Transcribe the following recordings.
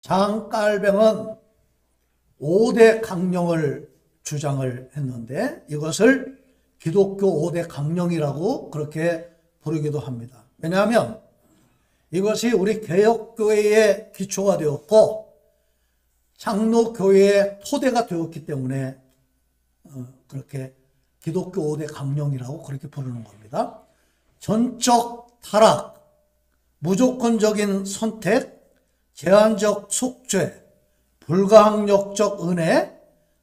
장깔뱅은 5대 강령을 주장을 했는데 이것을 기독교 5대 강령이라고 그렇게 부르기도 합니다. 왜냐하면 이것이 우리 개혁교회의 기초가 되었고 장로교회의 토대가 되었기 때문에 그렇게 기독교 5대 강령이라고 그렇게 부르는 겁니다. 전적 타락, 무조건적인 선택, 제한적 속죄, 불가항력적 은혜,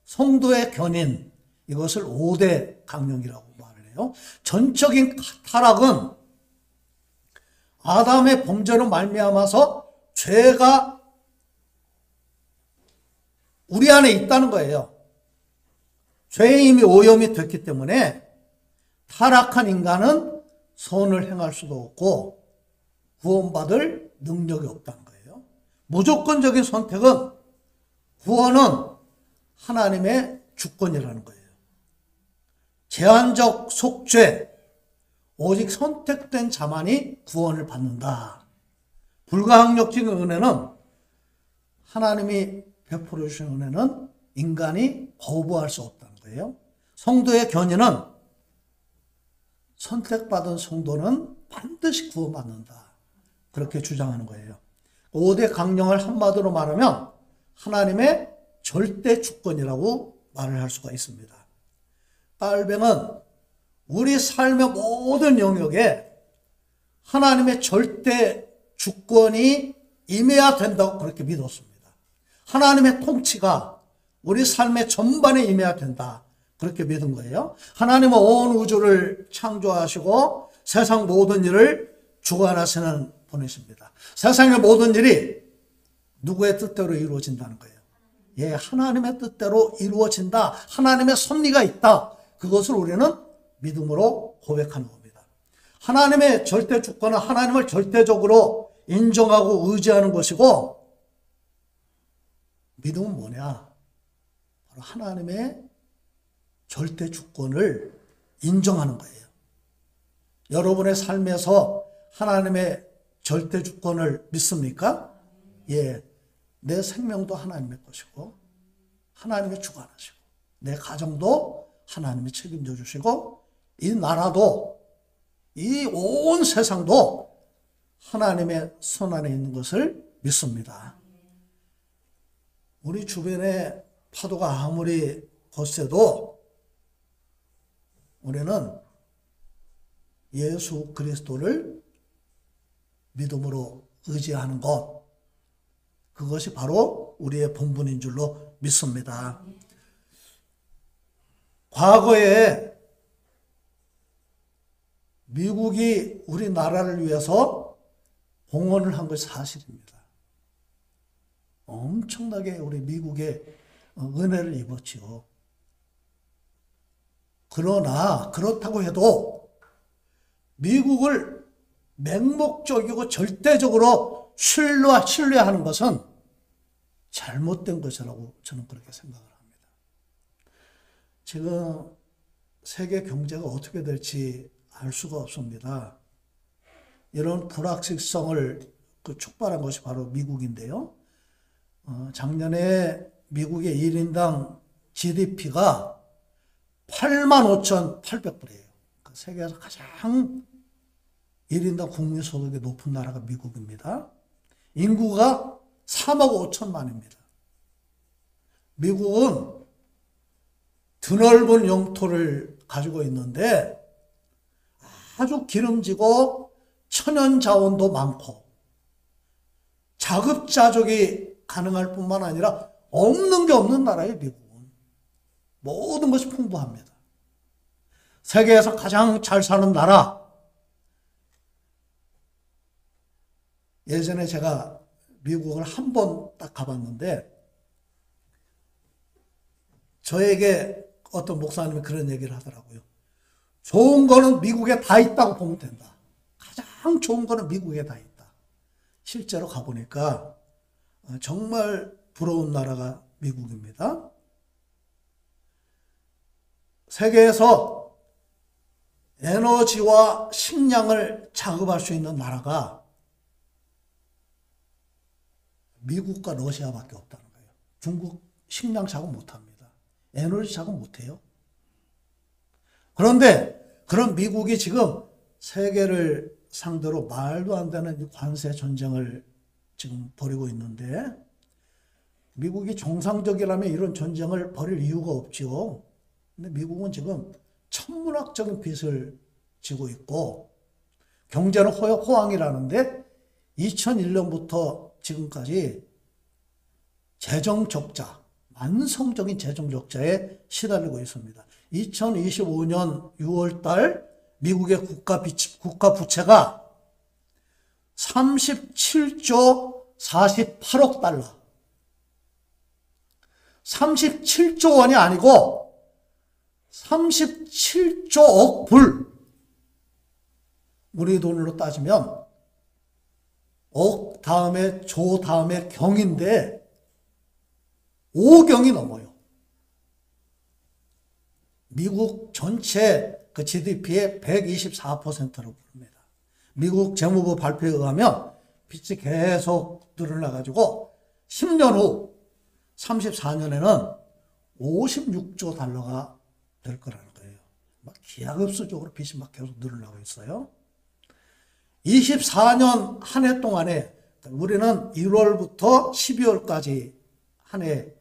성도의 견인, 이것을 5대 강령이라고 말을 해요. 전적인 타락은 아담의 범죄로 말미암아서 죄가 우리 안에 있다는 거예요. 죄의 이미 오염이 됐기 때문에 타락한 인간은 선을 행할 수도 없고 구원받을 능력이 없다는 거예요. 무조건적인 선택은 구원은 하나님의 주권이라는 거예요. 제한적 속죄, 오직 선택된 자만이 구원을 받는다. 불가항력적인 은혜는 하나님이 베풀어 주신 은혜는 인간이 거부할 수 없다는 거예요. 성도의 견인은 선택받은 성도는 반드시 구원받는다. 그렇게 주장하는 거예요. 5대 강령을 한마디로 말하면 하나님의 절대 주권이라고 말을 할 수가 있습니다. 깔뱅은 우리 삶의 모든 영역에 하나님의 절대 주권이 임해야 된다고 그렇게 믿었습니다. 하나님의 통치가 우리 삶의 전반에 임해야 된다. 그렇게 믿은 거예요. 하나님은 온 우주를 창조하시고 세상 모든 일을 주관하시는 분이십니다. 세상의 모든 일이 누구의 뜻대로 이루어진다는 거예요. 예, 하나님의 뜻대로 이루어진다. 하나님의 섭리가 있다. 그것을 우리는 믿음으로 고백하는 겁니다. 하나님의 절대 주권은 하나님을 절대적으로 인정하고 의지하는 것이고, 믿음은 뭐냐? 바로 하나님의 절대 주권을 인정하는 거예요. 여러분의 삶에서 하나님의 절대 주권을 믿습니까? 예, 내 생명도 하나님의 것이고 하나님이 주관하시고 내 가정도 하나님이 책임져 주시고 이 나라도 이 온 세상도 하나님의 손 안에 있는 것을 믿습니다. 우리 주변에 파도가 아무리 거세도 우리는 예수 그리스도를 믿음으로 의지하는 것, 그것이 바로 우리의 본분인 줄로 믿습니다. 과거에 미국이 우리나라를 위해서 공헌을 한 것이 사실입니다. 엄청나게 우리 미국의 은혜를 입었지요. 그러나 그렇다고 해도 미국을 맹목적이고 절대적으로 신뢰하는 것은 잘못된 것이라고 저는 그렇게 생각을 합니다. 지금 세계 경제가 어떻게 될지 알 수가 없습니다. 이런 불확실성을 촉발한 것이 바로 미국인데요. 작년에 미국의 1인당 GDP가 85,800불이에요. 세계에서 가장 1인당 국민소득이 높은 나라가 미국입니다. 인구가 3억 5천만입니다. 미국은 드넓은 영토를 가지고 있는데 아주 기름지고 천연 자원도 많고 자급자족이 가능할 뿐만 아니라 없는 게 없는 나라예요. 미국은. 모든 것이 풍부합니다. 세계에서 가장 잘 사는 나라. 예전에 제가 미국을 한 번 딱 가봤는데 저에게 어떤 목사님이 그런 얘기를 하더라고요. 좋은 거는 미국에 다 있다고 보면 된다. 가장 좋은 거는 미국에 다 있다. 실제로 가보니까 정말 부러운 나라가 미국입니다. 세계에서 에너지와 식량을 자급할 수 있는 나라가 미국과 러시아밖에 없다는 거예요. 중국 식량 자금 못합니다. 에너지 자금 못해요. 그런데 그런 미국이 지금 세계를 상대로 말도 안 되는 관세 전쟁을 지금 벌이고 있는데, 미국이 정상적이라면 이런 전쟁을 벌일 이유가 없죠. 근데 미국은 지금 천문학적인 빚을 지고 있고, 경제는 호황이라는데 2001년부터 지금까지 재정 적자, 만성적인 재정 적자에 시달리고 있습니다. 2025년 6월 달 미국의 국가 부채가 37조 48억 달러. 37조 원이 아니고 37조 억 불. 우리 돈으로 따지면 억 다음에 조 다음에 경인데 5경이 넘어요. 미국 전체 그 GDP의 124%로 부릅니다. 미국 재무부 발표에 의하면 빚이 계속 늘어나가지고 10년 후 34년에는 56조 달러가 될 거라는 거예요. 막 기하급수적으로 빚이 막 계속 늘어나고 있어요. 24년 한 해 동안에 우리는 1월부터 12월까지 한 해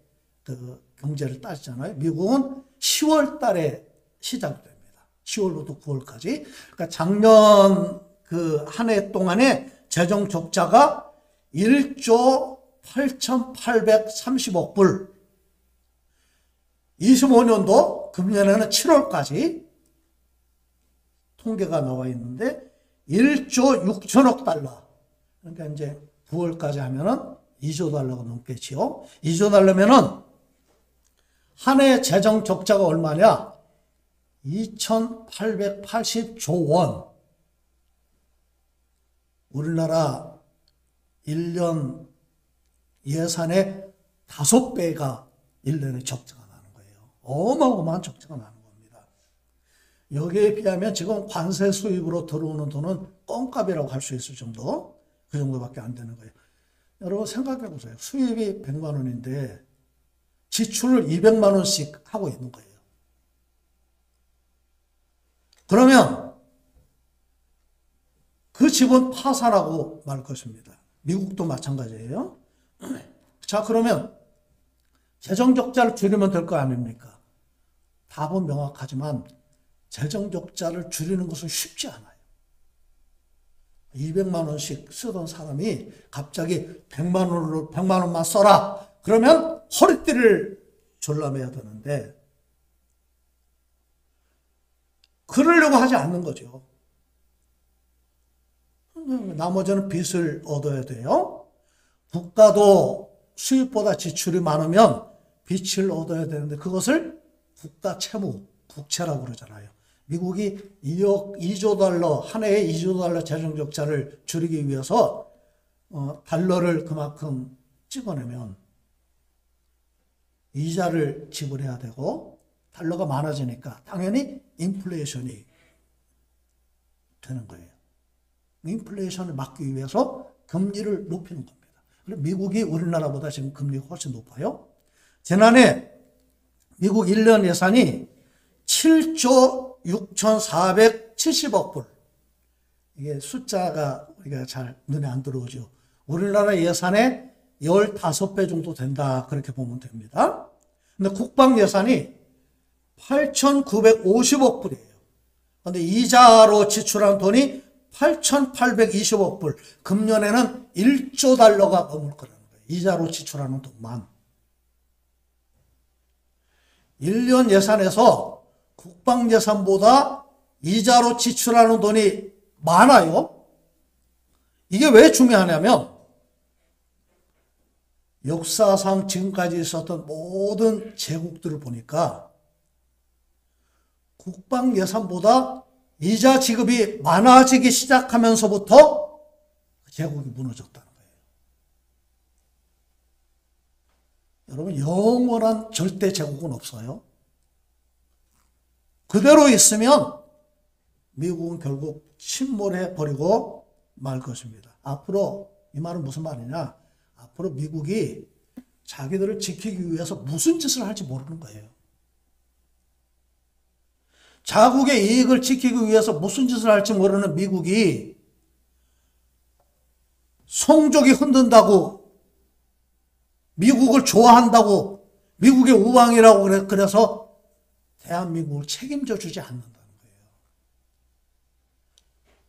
그 경제를 따지잖아요. 미국은 10월 달에 시작됩니다. 10월부터 9월까지. 그러니까 작년 그 한 해 동안에 재정 적자가 1조 8,830억 불. 25년도 금년에는 7월까지 통계가 나와 있는데 1조 6천억 달러. 그러니까 이제 9월까지 하면은 2조 달러가 넘겠지요. 2조 달러면은 한 해 재정 적자가 얼마냐? 2,880조 원. 우리나라 1년 예산의 5배가 1년에 적자가 나는 거예요. 어마어마한 적자가 나는 겁니다. 여기에 비하면 지금 관세 수입으로 들어오는 돈은 껌값이라고 할 수 있을 정도, 그 정도밖에 안 되는 거예요. 여러분 생각해 보세요. 수입이 100만 원인데 지출을 200만 원씩 하고 있는 거예요. 그러면 그 집은 파산하고 말 것입니다. 미국도 마찬가지예요. 자, 그러면 재정 적자를 줄이면 될 거 아닙니까? 답은 명확하지만 재정 적자를 줄이는 것은 쉽지 않아요. 200만 원씩 쓰던 사람이 갑자기 100만 원만 써라. 그러면 허리띠를 졸라매야 되는데 그러려고 하지 않는 거죠. 나머지는 빚을 얻어야 돼요. 국가도 수입보다 지출이 많으면 빚을 얻어야 되는데 그것을 국가 채무, 국채라고 그러잖아요. 미국이 2조 달러, 한 해에 2조 달러 재정 적자를 줄이기 위해서 달러를 그만큼 찍어내면 이자를 지불해야 되고 달러가 많아지니까 당연히 인플레이션이 되는 거예요. 인플레이션을 막기 위해서 금리를 높이는 겁니다. 미국이 우리나라보다 지금 금리가 훨씬 높아요. 지난해 미국 1년 예산이 7조 6,470억 불. 이게 숫자가 우리가 잘 눈에 안 들어오죠. 우리나라 예산의 15배 정도 된다. 그렇게 보면 됩니다. 근데 국방 예산이 8,950억 불이에요. 근데 이자로 지출한 돈이 8,820억 불. 금년에는 1조 달러가 넘을 거라는 거예요. 이자로 지출하는 돈만. 1년 예산에서 국방 예산보다 이자로 지출하는 돈이 많아요. 이게 왜 중요하냐면 역사상 지금까지 있었던 모든 제국들을 보니까 국방 예산보다 이자 지급이 많아지기 시작하면서부터 제국이 무너졌다는 거예요. 여러분, 영원한 절대 제국은 없어요. 그대로 있으면 미국은 결국 침몰해 버리고 말 것입니다. 앞으로 이 말은 무슨 말이냐? 앞으로 미국이 자기들을 지키기 위해서 무슨 짓을 할지 모르는 거예요. 자국의 이익을 지키기 위해서 무슨 짓을 할지 모르는 미국이 성적이 흔든다고, 미국을 좋아한다고, 미국의 우방이라고 그래서 대한민국을 책임져 주지 않는다는 거예요.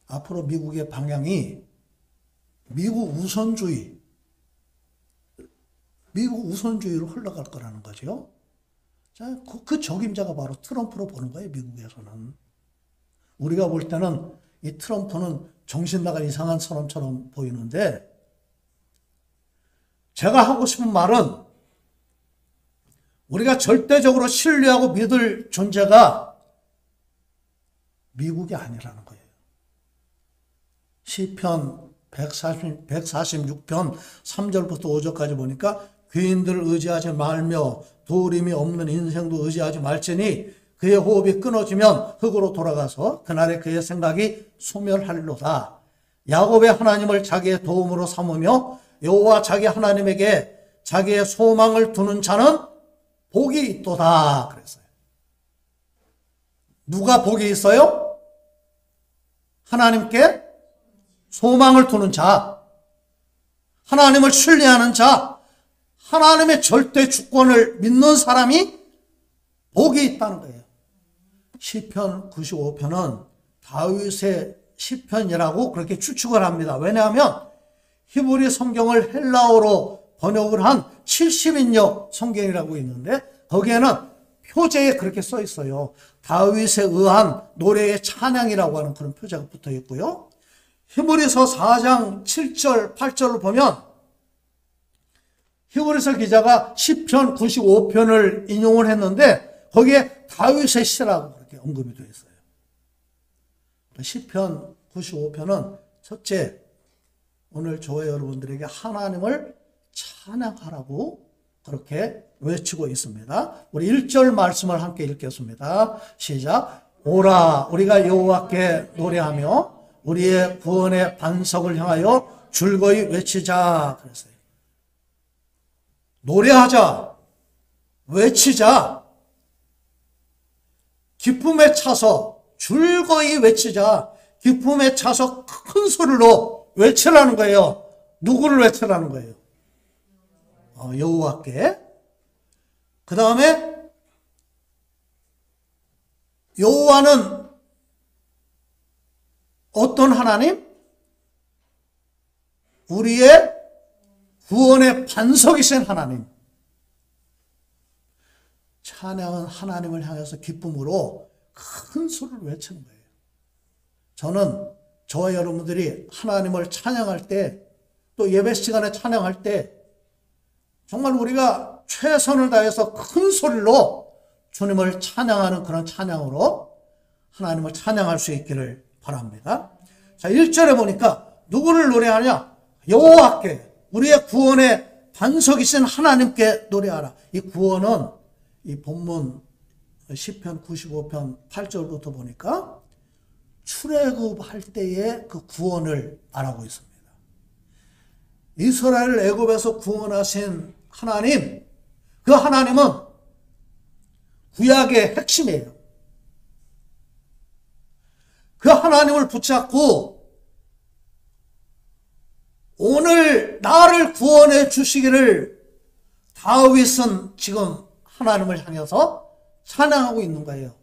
앞으로 미국의 방향이 미국 우선주의로 흘러갈 거라는 거죠. 자, 그 적임자가 바로 트럼프로 보는 거예요, 미국에서는. 우리가 볼 때는 이 트럼프는 정신 나간 이상한 사람처럼 보이는데, 제가 하고 싶은 말은 우리가 절대적으로 신뢰하고 믿을 존재가 미국이 아니라는 거예요. 시편 146편 3절부터 5절까지 보니까 귀인들을 의지하지 말며 도림이 없는 인생도 의지하지 말지니 그의 호흡이 끊어지면 흙으로 돌아가서 그날에 그의 생각이 소멸하리로다. 야곱의 하나님을 자기의 도움으로 삼으며 여호와 자기 하나님에게 자기의 소망을 두는 자는 복이 있도다 그랬어요. 누가 복이 있어요? 하나님께 소망을 두는 자, 하나님을 신뢰하는 자, 하나님의 절대 주권을 믿는 사람이 복이 있다는 거예요. 시편 95편은 다윗의 시편이라고 그렇게 추측을 합니다. 왜냐하면 히브리 성경을 헬라어로 번역을 한 70인역 성경이라고 있는데 거기에는 표제에 그렇게 써 있어요. 다윗에 의한 노래의 찬양이라고 하는 그런 표제가 붙어 있고요. 히브리서 4장 7절 8절을 보면 히브리서 기자가 시편 95편을 인용을 했는데 거기에 다윗의 시라고 그렇게 언급이 되어 있어요. 시편 95편은 첫째, 오늘 저와 여러분들에게 하나님을 찬양하라고 그렇게 외치고 있습니다. 우리 1절 말씀을 함께 읽겠습니다. 시작. 오라 우리가 여호와께 노래하며 우리의 구원의 반석을 향하여 즐거이 외치자 그랬어요. 노래하자, 외치자, 기쁨에 차서 즐거이 외치자, 기쁨에 차서 큰 소리로 외치라는 거예요. 누구를 외치라는 거예요? 여호와께. 그 다음에 여호와는 어떤 하나님? 우리의 구원의 반석이신 하나님. 찬양은 하나님을 향해서 기쁨으로 큰 소리를 외치는 거예요. 저는 저와 여러분들이 하나님을 찬양할 때, 또 예배 시간에 찬양할 때 정말 우리가 최선을 다해서 큰 소리로 주님을 찬양하는 그런 찬양으로 하나님을 찬양할 수 있기를 바랍니다. 자, 1절에 보니까 누구를 노래하냐? 여호와께, 우리의 구원의 반석이신 하나님께 노래하라. 이 구원은 이 본문 시편 95편 8절부터 보니까 출애굽할 때의 그 구원을 말하고 있습니다. 이스라엘을 애굽에서 구원하신 하나님, 그 하나님은 구약의 핵심이에요. 그 하나님을 붙잡고 오늘 나를 구원해 주시기를 다윗은 지금 하나님을 향해서 찬양하고 있는 거예요.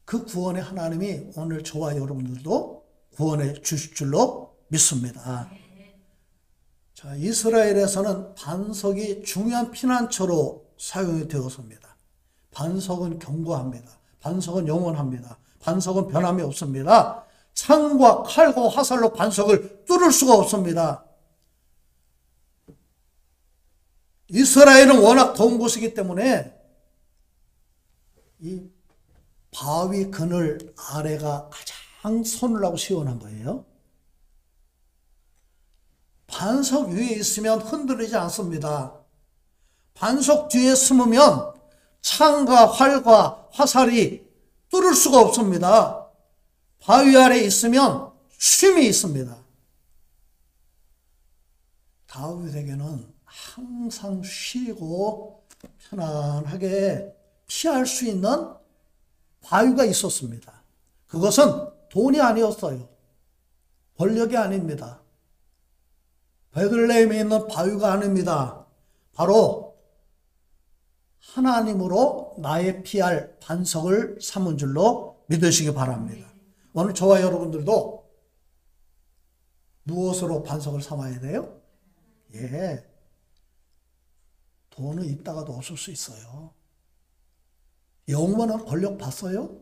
그 구원의 하나님이 오늘 저와 여러분들도 구원해 주실 줄로 믿습니다. 자, 이스라엘에서는 반석이 중요한 피난처로 사용이 되었습니다. 반석은 견고합니다. 반석은 영원합니다. 반석은 변함이 없습니다. 창과 칼과 화살로 반석을 뚫을 수가 없습니다. 이스라엘은 워낙 더운 곳이기 때문에 이 바위 그늘 아래가 가장 서늘하고 시원한 거예요. 반석 위에 있으면 흔들리지 않습니다. 반석 뒤에 숨으면 창과 활과 화살이 뚫을 수가 없습니다. 바위 아래 있으면 쉼이 있습니다. 다윗에게는 항상 쉬고 편안하게 피할 수 있는 바위가 있었습니다. 그것은 돈이 아니었어요. 권력이 아닙니다. 베들레헴에 있는 바위가 아닙니다. 바로 하나님으로 나의 피할 반석을 삼은 줄로 믿으시기 바랍니다. 오늘 저와 여러분들도 무엇으로 반석을 삼아야 돼요? 예, 돈은 있다가도 없을 수 있어요. 영원한 권력 봤어요?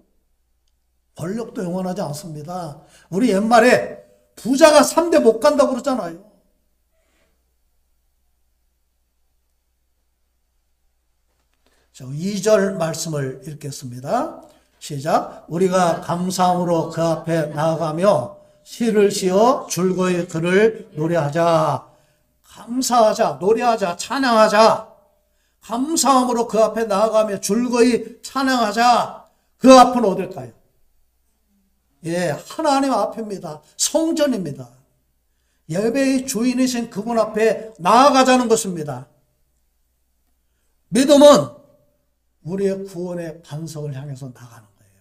권력도 영원하지 않습니다. 우리 옛말에 부자가 3대 못 간다고 그러잖아요. 자, 2절 말씀을 읽겠습니다. 시작. 우리가 감사함으로 그 앞에 나아가며 시를 지어 줄거이 그를 노래하자. 감사하자, 노래하자, 찬양하자. 감사함으로 그 앞에 나아가며 줄거이 찬양하자. 그 앞은 어딜까요? 예, 하나님 앞입니다. 성전입니다. 예배의 주인이신 그분 앞에 나아가자는 것입니다. 믿음은 우리의 구원의 반석을 향해서 나가는 거예요.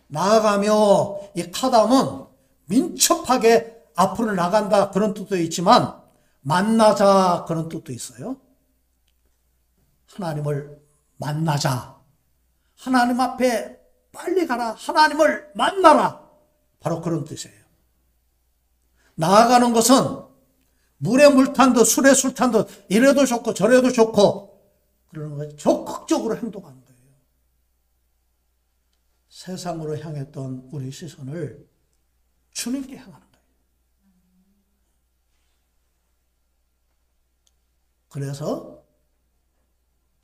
나아가며 이 카담은 민첩하게 앞으로 나간다 그런 뜻도 있지만 만나자 그런 뜻도 있어요. 하나님을 만나자. 하나님 앞에 빨리 가라. 하나님을 만나라. 바로 그런 뜻이에요. 나아가는 것은 물에 물 탄 듯 술에 술 탄 듯 이래도 좋고 저래도 좋고 그러는 거예요. 적극적으로 행동하는 거예요. 세상으로 향했던 우리 시선을 주님께 향하는 거예요. 그래서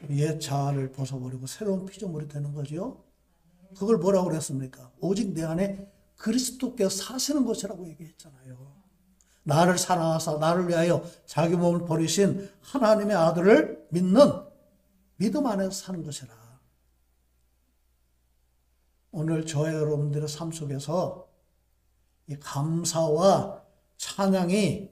옛 자아를 벗어버리고 새로운 피조물이 되는 거죠. 그걸 뭐라고 그랬습니까? 오직 내 안에 그리스도께서 사시는 것이라고 얘기했잖아요. 나를 사랑하사 나를 위하여 자기 몸을 버리신 하나님의 아들을 믿는 믿음 안에서 사는 것이라. 오늘 저와 여러분들의 삶 속에서 이 감사와 찬양이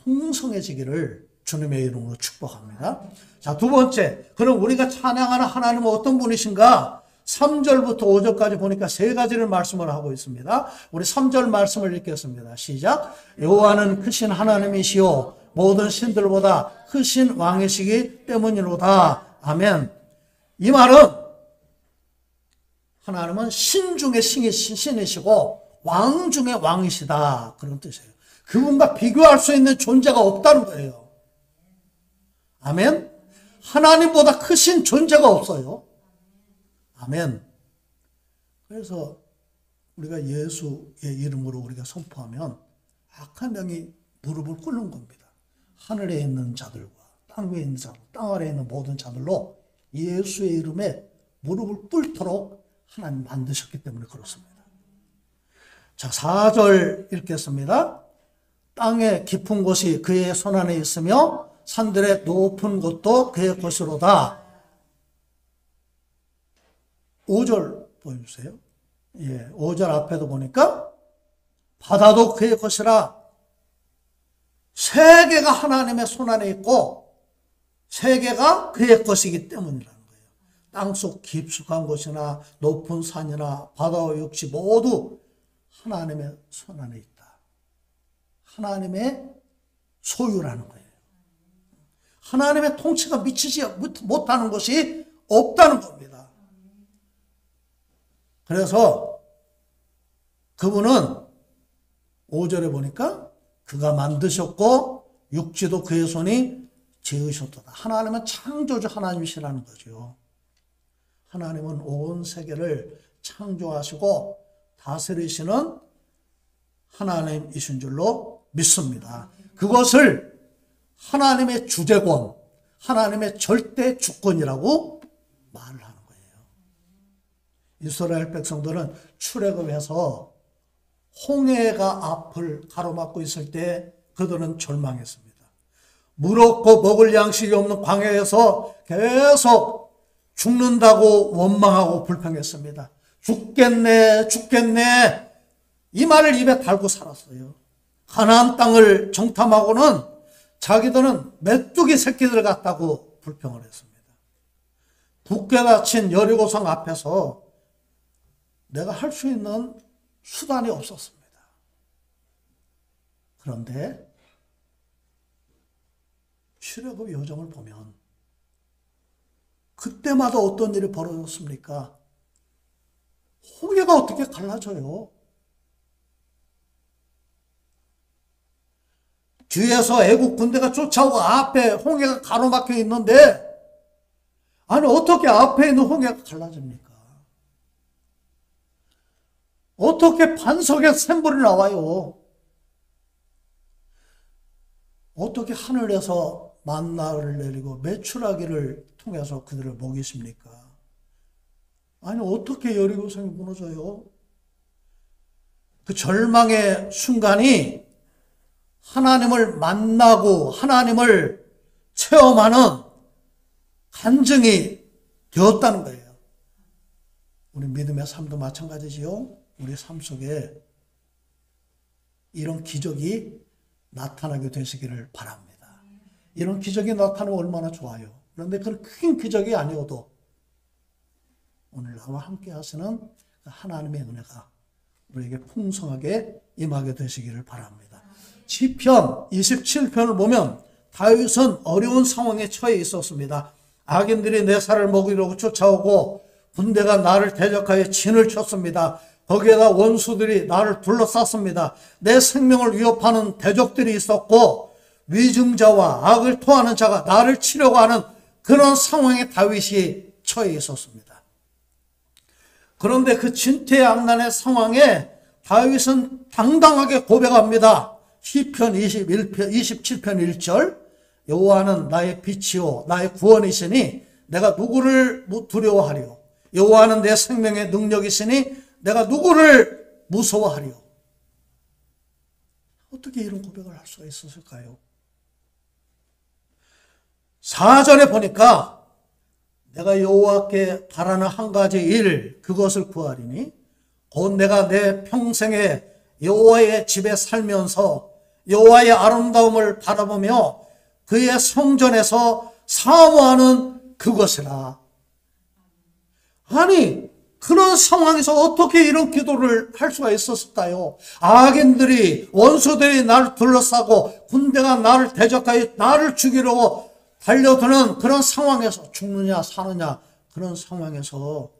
풍성해지기를 주님의 이름으로 축복합니다. 자, 두 번째, 그럼 우리가 찬양하는 하나님은 어떤 분이신가? 3절부터 5절까지 보니까 세 가지를 말씀을 하고 있습니다. 우리 3절 말씀을 읽겠습니다. 시작. 여호와는 크신 하나님이시요 모든 신들보다 크신 왕이시기 때문이로다. 아멘. 이 말은 하나님은 신 중에 신이시고 왕 중에 왕이시다. 그런 뜻이에요. 그분과 비교할 수 있는 존재가 없다는 거예요. 아멘. 하나님보다 크신 존재가 없어요. 아멘. 그래서 우리가 예수의 이름으로 우리가 선포하면 악한 영이 무릎을 꿇는 겁니다. 하늘에 있는 자들과 땅 위에 있는 자들, 땅 아래에 있는 모든 자들로 예수의 이름에 무릎을 꿇도록 하나님 만드셨기 때문에 그렇습니다. 자, 4절 읽겠습니다. 땅의 깊은 곳이 그의 손안에 있으며 산들의 높은 곳도 그의 것이로다. 5절 보여주세요. 예, 5절 앞에도 보니까 바다도 그의 것이라. 세계가 하나님의 손안에 있고 세계가 그의 것이기 때문이라는 거예요. 땅속 깊숙한 곳이나 높은 산이나 바다와 육지 모두 하나님의 손안에 있다. 하나님의 소유라는 거예요. 하나님의 통치가 미치지 못하는 것이 없다는 겁니다. 그래서 그분은 5절에 보니까 그가 만드셨고 육지도 그의 손이 지으셨도다. 하나님은 창조주 하나님이시라는 거죠. 하나님은 온 세계를 창조하시고 다스리시는 하나님이신 줄로 믿습니다. 그것을 하나님의 주재권, 하나님의 절대 주권이라고 말을 하는 거예요. 이스라엘 백성들은 출애굽해서 홍해가 앞을 가로막고 있을 때 그들은 절망했습니다. 물 없고 먹을 양식이 없는 광야에서 계속 죽는다고 원망하고 불평했습니다. 죽겠네, 죽겠네. 이 말을 입에 달고 살았어요. 가나안 땅을 정탐하고는 자기들은 메뚜기 새끼들 같다고 불평을 했습니다. 굳게 닫힌 여리고성 앞에서 내가 할 수 있는 수단이 없었습니다. 그런데 출애굽 여정을 보면 그때마다 어떤 일이 벌어졌습니까? 홍해가 어떻게 갈라져요? 뒤에서 애국 군대가 쫓아오고 앞에 홍해가 가로막혀 있는데, 아니 어떻게 앞에 있는 홍해가 갈라집니까? 어떻게 반석에 샘물이 나와요? 어떻게 하늘에서 만나를 내리고 메추라기를 통해서 그들을 먹이십니까? 아니 어떻게 여리고성이 무너져요? 그 절망의 순간이 하나님을 만나고 하나님을 체험하는 간증이 되었다는 거예요. 우리 믿음의 삶도 마찬가지지요. 우리 삶 속에 이런 기적이 나타나게 되시기를 바랍니다. 이런 기적이 나타나면 얼마나 좋아요. 그런데 그런 큰 기적이 아니어도 오늘 나와 함께 하시는 하나님의 은혜가 우리에게 풍성하게 임하게 되시기를 바랍니다. 시편 27편을 보면 다윗은 어려운 상황에 처해 있었습니다. 악인들이 내 살을 먹이려고 쫓아오고 군대가 나를 대적하여 진을 쳤습니다. 거기에다 원수들이 나를 둘러쌌습니다. 내 생명을 위협하는 대적들이 있었고 위증자와 악을 토하는 자가 나를 치려고 하는 그런 상황에 다윗이 처해 있었습니다. 그런데 그 진퇴양난의 상황에 다윗은 당당하게 고백합니다. 시편 27편 1절, 여호와는 나의 빛이요 나의 구원이시니 내가 누구를 두려워하리요. 여호와는 내 생명의 능력이시니 내가 누구를 무서워하리요. 어떻게 이런 고백을 할 수가 있었을까요? 4절에 보니까 내가 여호와께 바라는 한 가지 일, 그것을 구하리니 곧 내가 내 평생에 여호와의 집에 살면서 여호와의 아름다움을 바라보며 그의 성전에서 사모하는 그것이라. 아니 그런 상황에서 어떻게 이런 기도를 할 수가 있었을까요? 악인들이, 원수들이 나를 둘러싸고 군대가 나를 대적하여 나를 죽이려고 달려드는 그런 상황에서, 죽느냐 사느냐 그런 상황에서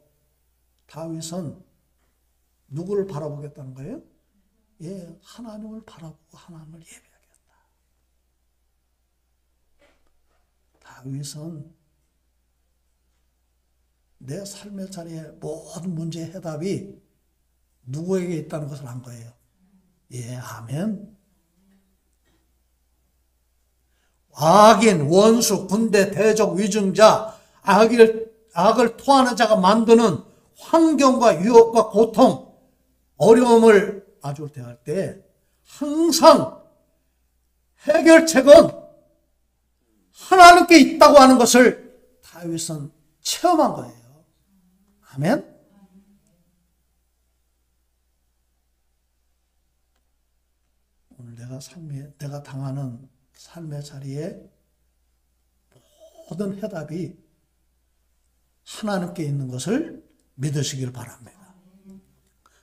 다윗은 누구를 바라보겠다는 거예요? 예, 하나님을 바라보고 하나님을 예배하겠다. 다윗은 내 삶의 자리에 모든 문제의 해답이 누구에게 있다는 것을 안 거예요. 예, 아멘. 악인, 원수, 군대, 대적, 위증자, 악을 토하는 자가 만드는 환경과 유혹과 고통, 어려움을 마주 대할 때 항상 해결책은 하나님께 있다고 하는 것을 다윗은 체험한 거예요. 아멘. 오늘 내가 당하는 삶의 자리에 모든 해답이 하나님께 있는 것을 믿으시길 바랍니다.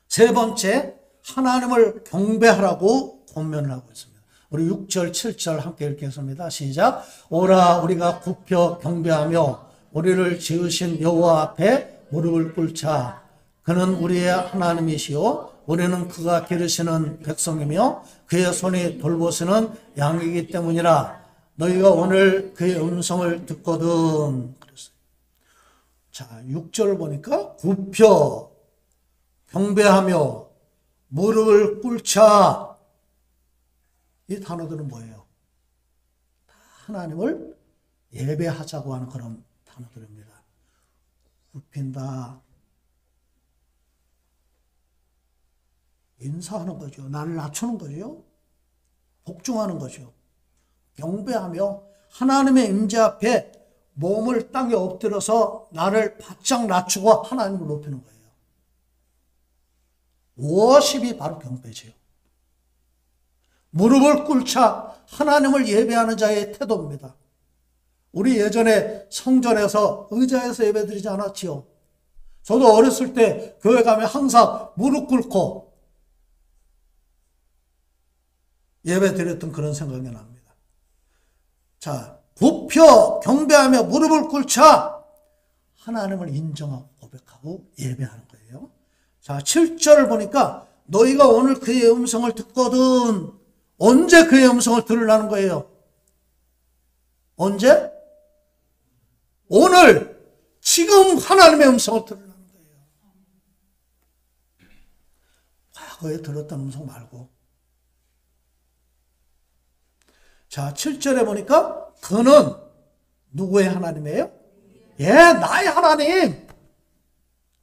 세 번째, 하나님을 경배하라고 권면을 하고 있습니다. 우리 6절, 7절 함께 읽겠습니다. 시작. 오라 우리가 굽혀 경배하며 우리를 지으신 여호와 앞에 무릎을 꿇자. 그는 우리의 하나님이시요 우리는 그가 기르시는 백성이며 그의 손이 돌보시는 양이기 때문이라. 너희가 오늘 그의 음성을 듣거든. 그랬어요. 자, 6절을 보니까 굽혀 경배하며 무릎을 꿇자. 이 단어들은 뭐예요? 하나님을 예배하자고 하는 그런 단어들입니다. 굽힌다. 인사하는 거죠. 나를 낮추는 거죠. 복종하는 거죠. 경배하며 하나님의 임재 앞에 몸을 땅에 엎드려서 나를 바짝 낮추고 하나님을 높이는 거예요. 워십이 바로 경배지요. 무릎을 꿇자 하나님을 예배하는 자의 태도입니다. 우리 예전에 성전에서 의자에서 예배드리지 않았지요? 저도 어렸을 때 교회 가면 항상 무릎 꿇고 예배드렸던 그런 생각이 납니다. 자, 굽혀 경배하며 무릎을 꿇자 하나님을 인정하고 고백하고 예배하는 거예요. 자, 7절을 보니까 너희가 오늘 그의 음성을 듣거든. 언제 그의 음성을 들으라는 거예요? 언제? 오늘, 지금 하나님의 음성을 들으라는 거예요. 과거에 들었던 음성 말고. 자, 7절에 보니까 그는 누구의 하나님이에요? 예, 나의 하나님.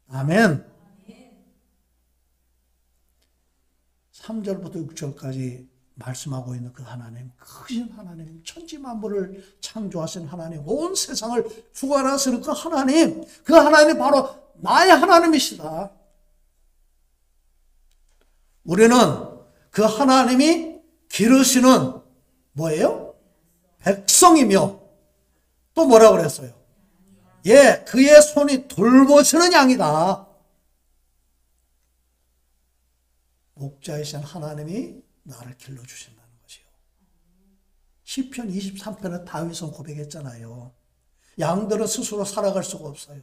아멘. 3절부터 6절까지 말씀하고 있는 그 하나님, 크신 하나님, 천지만물을 창조하신 하나님, 온 세상을 주관하시는 그 하나님, 그 하나님 바로 나의 하나님이시다. 우리는 그 하나님이 기르시는 뭐예요? 백성이며 또 뭐라고 그랬어요? 예, 그의 손이 돌보시는 양이다. 목자이신 하나님이 나를 길러주신다는 것이요. 시편 23편은 다윗은 고백했잖아요. 양들은 스스로 살아갈 수가 없어요.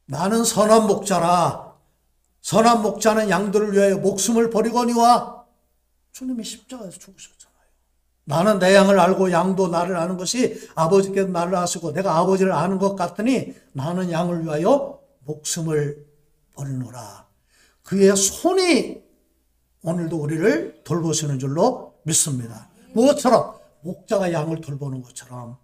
나는 선한 목자라. 선한 목자는 양들을 위하여 목숨을 버리거니와 주님이 십자가에서 죽으셨잖아요. 나는 내 양을 알고 양도 나를 아는 것이 아버지께서 나를 아시고 내가 아버지를 아는 것 같으니 나는 양을 위하여 목숨을 버리노라. 그의 손이 오늘도 우리를 돌보시는 줄로 믿습니다. 무엇처럼? 목자가 양을 돌보는 것처럼.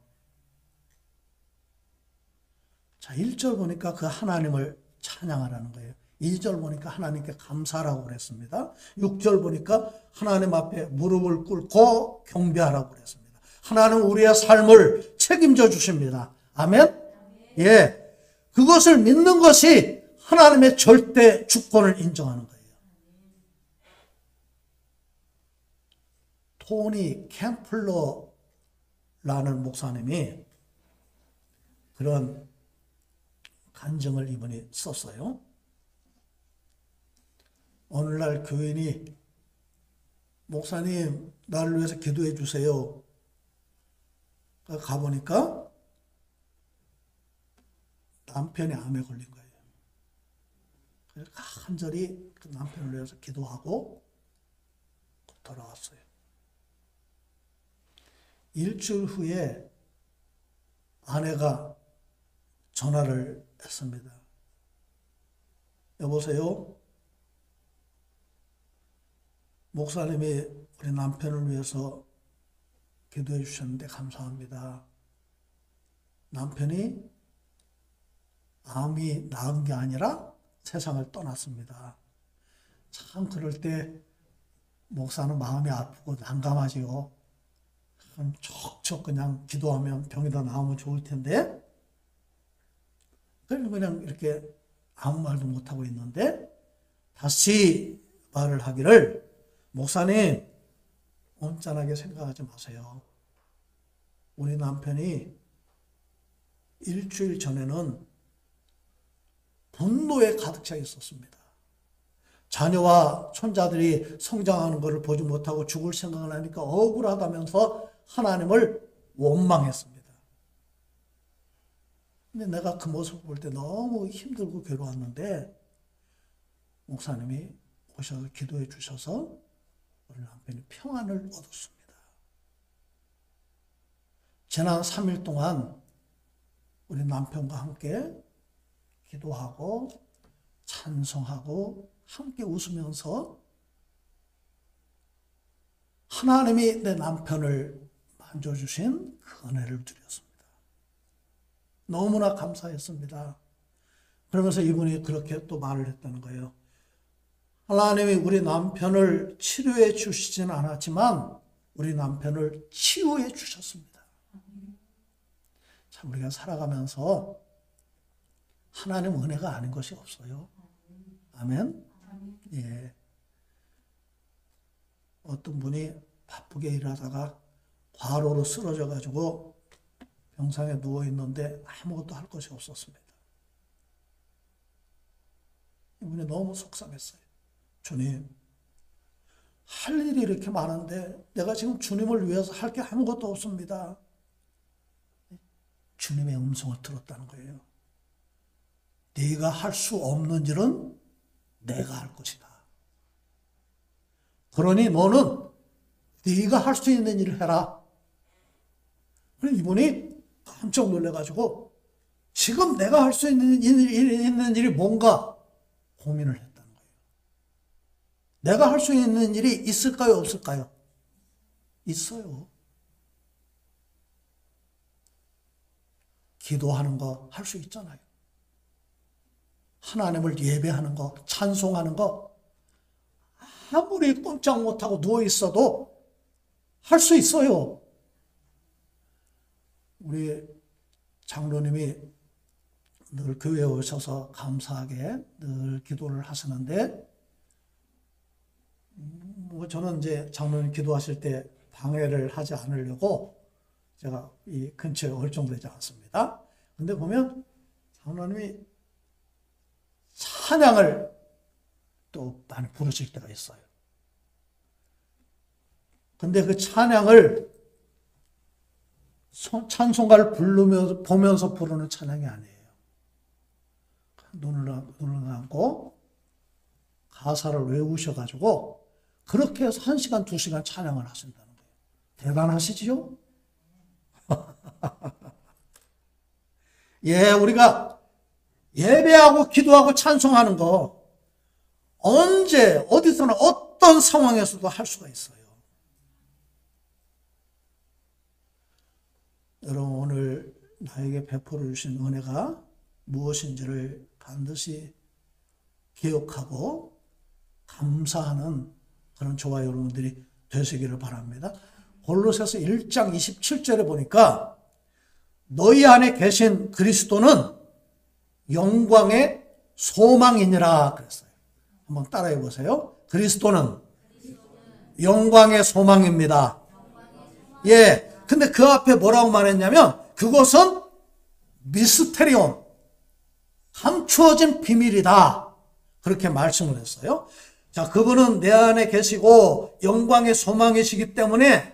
자, 1절 보니까 그 하나님을 찬양하라는 거예요. 2절 보니까 하나님께 감사하라고 그랬습니다. 6절 보니까 하나님 앞에 무릎을 꿇고 경배하라고 그랬습니다. 하나님은 우리의 삶을 책임져 주십니다. 아멘? 예. 그것을 믿는 것이 하나님의 절대 주권을 인정하는 거예요. 토니 캠플러라는 목사님이 그런 간증을 이분이 썼어요. 오늘날 교인이 목사님 나를 위해서 기도해 주세요. 가보니까 남편이 암에 걸린 거예요. 그래서 간절히 그 남편을 위해서 기도하고 돌아왔어요. 일주일 후에 아내가 전화를 했습니다. 여보세요? 목사님이 우리 남편을 위해서 기도해 주셨는데 감사합니다. 남편이 암이 나은 게 아니라 세상을 떠났습니다. 참 그럴 때 목사는 마음이 아프고 난감하지요. 척척 그냥 기도하면 병이 다 나으면 좋을 텐데 그냥 이렇게 아무 말도 못하고 있는데 다시 말을 하기를 목사님 온전하게 생각하지 마세요. 우리 남편이 일주일 전에는 분노에 가득 차 있었습니다. 자녀와 손자들이 성장하는 것을 보지 못하고 죽을 생각을 하니까 억울하다면서 하나님을 원망했습니다. 근데 내가 그 모습을 볼 때 너무 힘들고 괴로웠는데 목사님이 오셔서 기도해 주셔서 우리 남편이 평안을 얻었습니다. 지난 3일 동안 우리 남편과 함께 기도하고 찬송하고 함께 웃으면서 하나님이 내 남편을 만져주신 그 은혜를 드렸습니다. 너무나 감사했습니다. 그러면서 이분이 그렇게 또 말을 했다는 거예요. 하나님이 우리 남편을 치료해 주시지는 않았지만 우리 남편을 치유해 주셨습니다. 참 우리가 살아가면서 하나님 은혜가 아닌 것이 없어요. 아멘. 예. 어떤 분이 바쁘게 일하다가 과로로 쓰러져 가지고 병상에 누워 있는데 아무것도 할 것이 없었습니다. 이분이 너무 속상했어요. 주님, 할 일이 이렇게 많은데 내가 지금 주님을 위해서 할 게 아무것도 없습니다. 주님의 음성을 들었다는 거예요. 네가 할 수 없는 일은 내가 할 것이다. 그러니 너는 네가 할 수 있는 일을 해라. 그래서 이분이 깜짝 놀라가지고 지금 내가 할 수 있는 일이 뭔가 고민을 했다는 거예요. 내가 할 수 있는 일이 있을까요? 없을까요? 있어요. 기도하는 거 할 수 있잖아요. 하나님을 예배하는 거, 찬송하는 거 아무리 꼼짝 못하고 누워 있어도 할 수 있어요. 우리 장로님이 늘 교회에 오셔서 감사하게 늘 기도를 하시는데, 저는 이제 장로님 기도하실 때 방해를 하지 않으려고 제가 이 근처에 얼쩡되지 않습니다. 근데 보면 장로님이 찬양을 또 많이 부르실 때가 있어요. 근데 그 찬양을 찬송가를 보면서 부르는 찬양이 아니에요. 눈을 감고 가사를 외우셔가지고 그렇게 해서 1시간, 2시간 찬양을 하신다는 거예요. 대단하시지요? 예, 우리가 예배하고 기도하고 찬송하는 거 언제 어디서나 어떤 상황에서도 할 수가 있어요. 여러분, 오늘 나에게 베풀어 주신 은혜가 무엇인지를 반드시 기억하고 감사하는 그런 저와 여러분들이 되시기를 바랍니다. 골로새서 1장 27절에 보니까 너희 안에 계신 그리스도는 영광의 소망이니라 그랬어요. 한번 따라해 보세요. 그리스도는 영광의 소망입니다. 예. 근데 그 앞에 뭐라고 말했냐면 그것은 미스테리온, 감추어진 비밀이다. 그렇게 말씀을 했어요. 자, 그분은 내 안에 계시고 영광의 소망이시기 때문에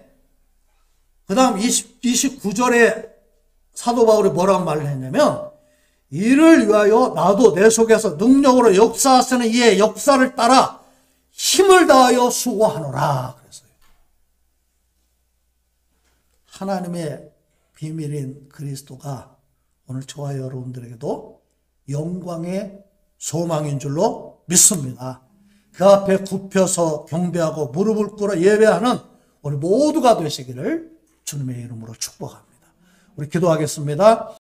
그 다음 29절에 사도 바울이 뭐라고 말을 했냐면 이를 위하여 나도 내 속에서 능력으로 역사하시는 이의 역사를 따라 힘을 다하여 수고하노라 그랬어요. 하나님의 비밀인 그리스도가 오늘 저와 여러분들에게도 영광의 소망인 줄로 믿습니다. 그 앞에 굽혀서 경배하고 무릎을 꿇어 예배하는 우리 모두가 되시기를 주님의 이름으로 축복합니다. 우리 기도하겠습니다.